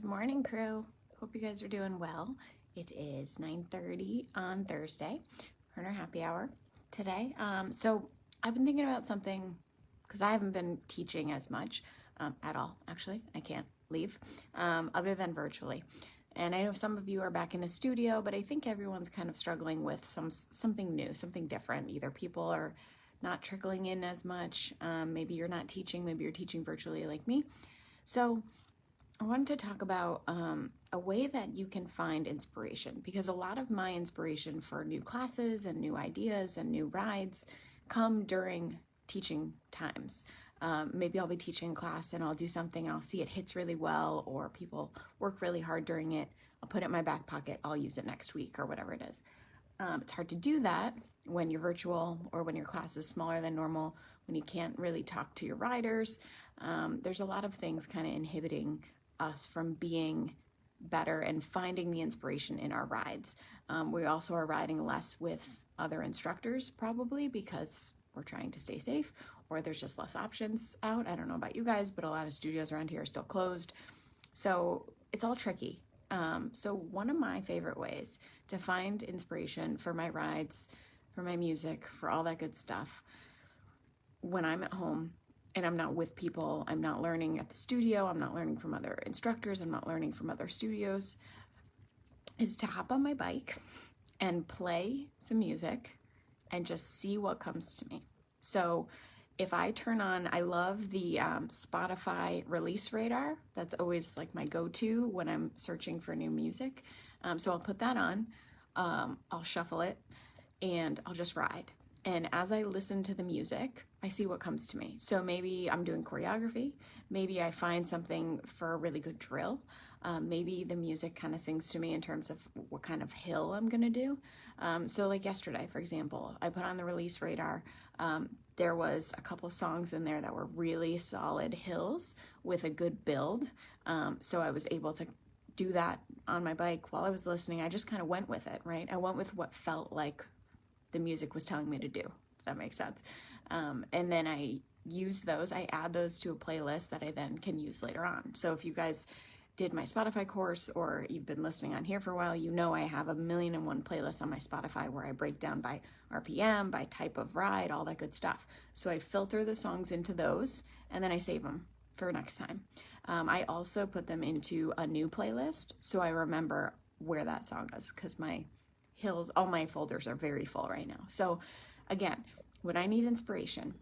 Good morning, crew. Hope you guys are doing well. It is 9:30 on Thursday. We're in our happy hour today. So I've been thinking about something because I haven't been teaching as much at all, actually. I can't leave other than virtually. And I know some of you are back in a studio, but I think everyone's kind of struggling with something new, something different. Either people are not trickling in as much. Maybe you're not teaching, maybe you're teaching virtually like me. So I wanted to talk about a way that you can find inspiration, because a lot of my inspiration for new classes and new ideas and new rides come during teaching times. Maybe I'll be teaching a class and I'll do something and I'll see it hits really well, or people work really hard during it. I'll put it in my back pocket. I'll use it next week or whatever it is. It's hard to do that when you're virtual or when your class is smaller than normal, when you can't really talk to your riders. There's a lot of things kind of inhibiting us from being better and finding the inspiration in our rides. We also are riding less with other instructors, probably because we're trying to stay safe, or there's just less options out. I don't know about you guys, but a lot of studios around here are still closed. So it's all tricky. So one of my favorite ways to find inspiration for my rides, for my music, for all that good stuff, when I'm at home and I'm not with people, I'm not learning at the studio, I'm not learning from other instructors, I'm not learning from other studios, is to hop on my bike and play some music and just see what comes to me. So if I turn on, I love the Spotify release radar. That's always like my go-to when I'm searching for new music. So I'll put that on, I'll shuffle it, and I'll just ride. And as I listen to the music, I see what comes to me. So maybe I'm doing choreography. Maybe I find something for a really good drill. Maybe the music kind of sings to me in terms of what kind of hill I'm gonna do. So like yesterday, for example, I put on the release radar. There was a couple songs in there that were really solid hills with a good build. So I was able to do that on my bike while I was listening. I just kind of went with it, right? I went with what felt like the music was telling me to do, if that makes sense. And then I use those, I add those to a playlist that I then can use later on. So if you guys did my Spotify course, or you've been listening on here for a while, you know I have 1,000,001 playlists on my Spotify where I break down by RPM, by type of ride, all that good stuff. So I filter the songs into those, and then I save them for next time. I also put them into a new playlist, so I remember where that song is, because my hills, all my folders are very full right now. So again, when I need inspiration,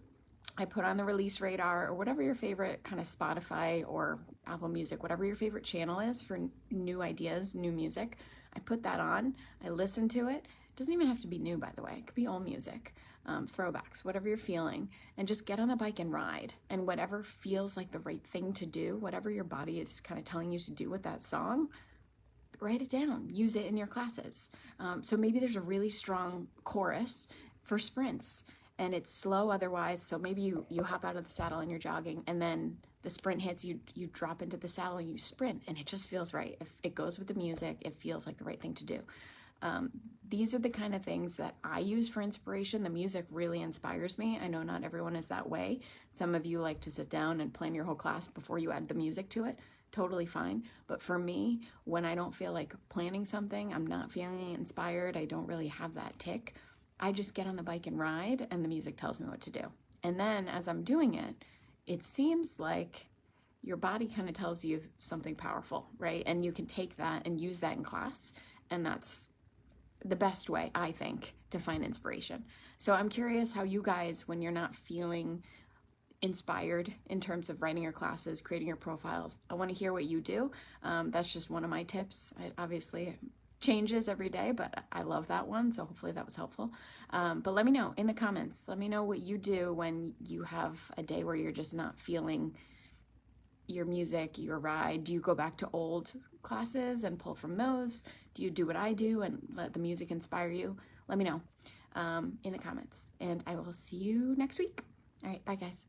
I put on the release radar, or whatever your favorite kind of Spotify or Apple Music, whatever your favorite channel is for new ideas, new music. I put that on, I listen to it. It doesn't even have to be new, by the way. It could be old music, throwbacks, whatever you're feeling, and just get on the bike and ride. And whatever feels like the right thing to do, whatever your body is kind of telling you to do with that song, write it down, use it in your classes. So maybe there's a really strong chorus for sprints and it's slow otherwise. So maybe you hop out of the saddle and you're jogging, and then the sprint hits, you drop into the saddle and you sprint, and it just feels right. If it goes with the music, it feels like the right thing to do. These are the kind of things that I use for inspiration. The music really inspires me. I know not everyone is that way. Some of you like to sit down and plan your whole class before you add the music to it. Totally fine. But for me, when I don't feel like planning something, I'm not feeling inspired, I don't really have that tick, I just get on the bike and ride, and the music tells me what to do. And then as I'm doing it, it seems like your body kind of tells you something powerful, right? And you can take that and use that in class. And that's the best way, I think, to find inspiration. So I'm curious how you guys, when you're not feeling inspired in terms of writing your classes, creating your profiles, I want to hear what you do. That's just one of my tips. It obviously changes every day, but I love that one, so hopefully that was helpful. But let me know in the comments. Let me know what you do when you have a day where you're just not feeling your music, your ride. Do you go back to old classes and pull from those? Do you do what I do and let the music inspire you? Let me know in the comments, and I will see you next week. All right, bye guys.